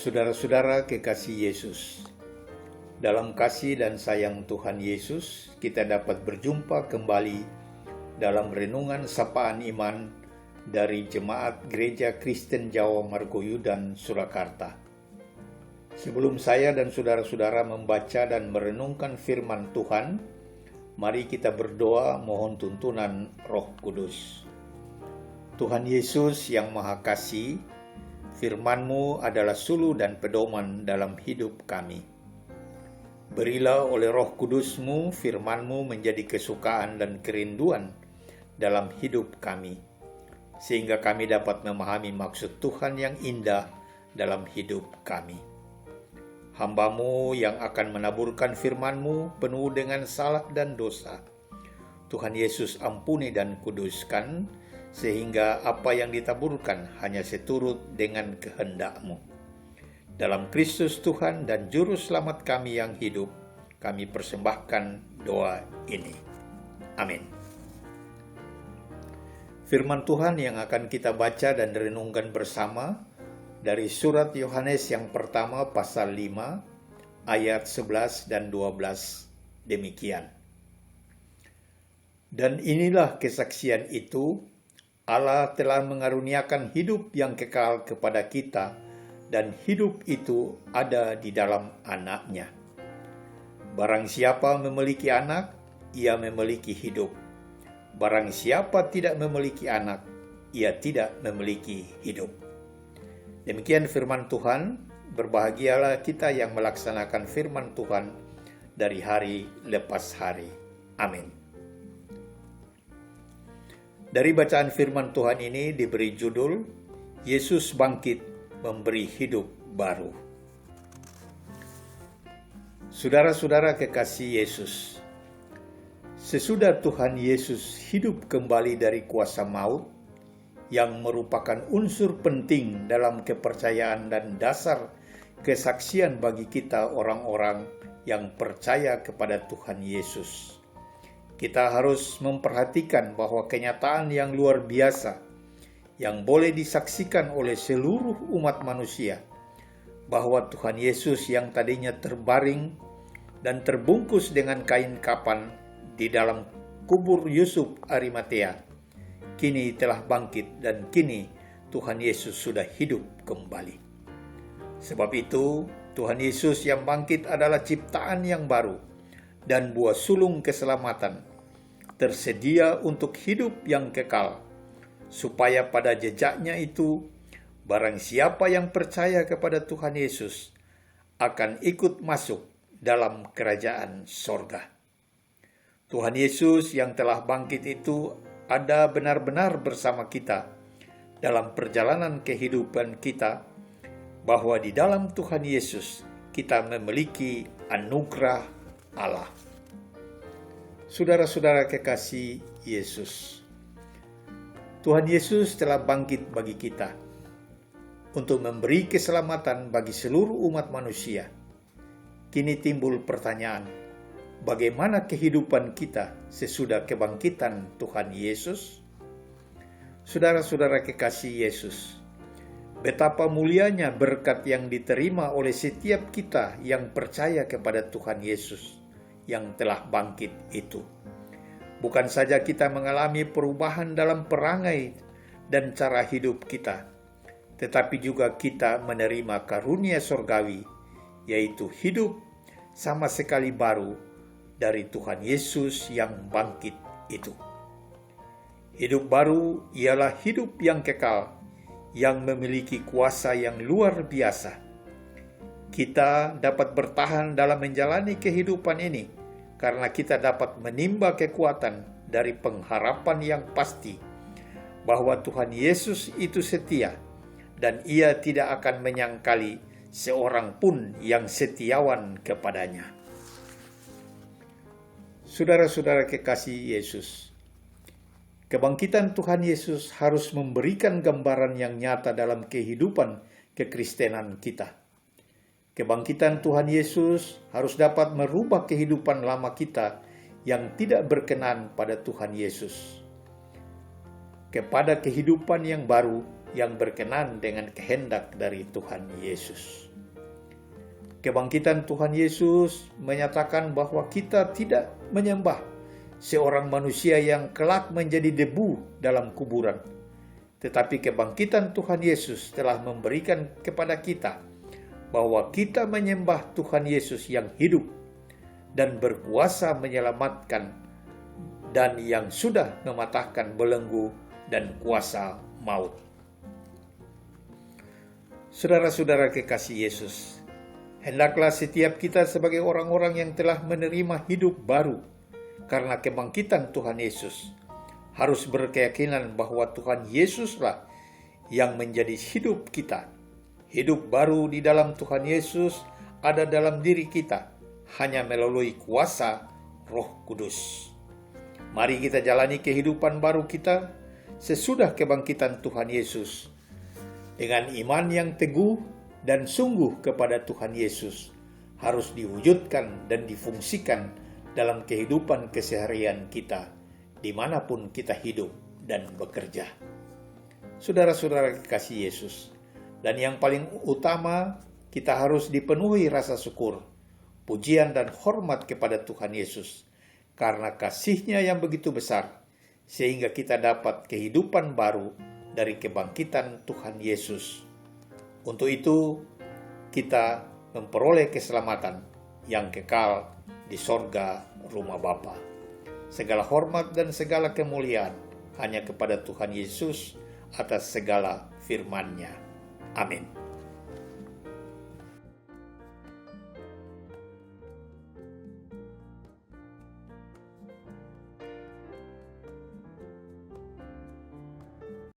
Saudara-saudara kekasih Yesus, dalam kasih dan sayang Tuhan Yesus, kita dapat berjumpa kembali dalam renungan sapaan iman dari Jemaat Gereja Kristen Jawa Margoyudan, Surakarta. Sebelum saya dan saudara-saudara membaca dan merenungkan firman Tuhan, mari kita berdoa mohon tuntunan Roh Kudus. Tuhan Yesus yang Maha Kasih, firman-Mu adalah suluh dan pedoman dalam hidup kami. Berilah oleh Roh Kudus-Mu firman-Mu menjadi kesukaan dan kerinduan dalam hidup kami, sehingga kami dapat memahami maksud Tuhan yang indah dalam hidup kami. Hamba-Mu yang akan menaburkan firman-Mu penuh dengan salah dan dosa. Tuhan Yesus ampuni dan kuduskan, sehingga apa yang ditaburkan hanya seturut dengan kehendak-Mu. Dalam Kristus Tuhan dan Juru Selamat kami yang hidup, kami persembahkan doa ini. Amin. Firman Tuhan yang akan kita baca dan renungkan bersama dari surat Yohanes yang pertama pasal 5 ayat 11 dan 12 demikian. Dan inilah kesaksian itu, Allah telah mengaruniakan hidup yang kekal kepada kita, dan hidup itu ada di dalam Anak-Nya. Barang siapa memiliki anak, ia memiliki hidup. Barang siapa tidak memiliki anak, ia tidak memiliki hidup. Demikian firman Tuhan. Berbahagialah kita yang melaksanakan firman Tuhan dari hari lepas hari. Amin. Dari bacaan firman Tuhan ini diberi judul, Yesus bangkit memberi hidup baru. Saudara-saudara kekasih Yesus, sesudah Tuhan Yesus hidup kembali dari kuasa maut, yang merupakan unsur penting dalam kepercayaan dan dasar kesaksian bagi kita orang-orang yang percaya kepada Tuhan Yesus. Kita harus memperhatikan bahwa kenyataan yang luar biasa yang boleh disaksikan oleh seluruh umat manusia, bahwa Tuhan Yesus yang tadinya terbaring dan terbungkus dengan kain kapan di dalam kubur Yusuf Arimatea, kini telah bangkit dan kini Tuhan Yesus sudah hidup kembali. Sebab itu, Tuhan Yesus yang bangkit adalah ciptaan yang baru dan buah sulung keselamatan, tersedia untuk hidup yang kekal, supaya pada jejaknya itu, barang siapa yang percaya kepada Tuhan Yesus akan ikut masuk dalam kerajaan sorga. Tuhan Yesus yang telah bangkit itu ada benar-benar bersama kita dalam perjalanan kehidupan kita, bahwa di dalam Tuhan Yesus kita memiliki anugerah Allah. Saudara-saudara kekasih Yesus, Tuhan Yesus telah bangkit bagi kita untuk memberi keselamatan bagi seluruh umat manusia. Kini timbul pertanyaan, bagaimana kehidupan kita sesudah kebangkitan Tuhan Yesus? Saudara-saudara kekasih Yesus, betapa mulianya berkat yang diterima oleh setiap kita yang percaya kepada Tuhan Yesus yang telah bangkit itu. Bukan saja kita mengalami perubahan dalam perangai dan cara hidup kita, tetapi juga kita menerima karunia surgawi, yaitu hidup sama sekali baru dari Tuhan Yesus yang bangkit itu. Hidup baru ialah hidup yang kekal, yang memiliki kuasa yang luar biasa. Kita dapat bertahan dalam menjalani kehidupan ini karena kita dapat menimba kekuatan dari pengharapan yang pasti bahwa Tuhan Yesus itu setia dan Ia tidak akan menyangkali seorang pun yang setiawan kepadanya. Saudara-saudara kekasih Yesus, kebangkitan Tuhan Yesus harus memberikan gambaran yang nyata dalam kehidupan kekristenan kita. Kebangkitan Tuhan Yesus harus dapat merubah kehidupan lama kita yang tidak berkenan pada Tuhan Yesus, kepada kehidupan yang baru yang berkenan dengan kehendak dari Tuhan Yesus. Kebangkitan Tuhan Yesus menyatakan bahwa kita tidak menyembah seorang manusia yang kelak menjadi debu dalam kuburan. Tetapi kebangkitan Tuhan Yesus telah memberikan kepada kita bahwa kita menyembah Tuhan Yesus yang hidup dan berkuasa menyelamatkan dan yang sudah mematahkan belenggu dan kuasa maut. Saudara-saudara kekasih Yesus, hendaklah setiap kita sebagai orang-orang yang telah menerima hidup baru karena kebangkitan Tuhan Yesus harus berkeyakinan bahwa Tuhan Yesuslah yang menjadi hidup kita. Hidup baru di dalam Tuhan Yesus ada dalam diri kita hanya melalui kuasa Roh Kudus. Mari kita jalani kehidupan baru kita sesudah kebangkitan Tuhan Yesus dengan iman yang teguh dan sungguh kepada Tuhan Yesus harus diwujudkan dan difungsikan dalam kehidupan keseharian kita dimanapun kita hidup dan bekerja. Saudara-saudara kekasih Yesus, dan yang paling utama kita harus dipenuhi rasa syukur, pujian dan hormat kepada Tuhan Yesus karena kasih-Nya yang begitu besar sehingga kita dapat kehidupan baru dari kebangkitan Tuhan Yesus. Untuk itu kita memperoleh keselamatan yang kekal di sorga rumah Bapa. Segala hormat dan segala kemuliaan hanya kepada Tuhan Yesus atas segala firman-Nya. Amin.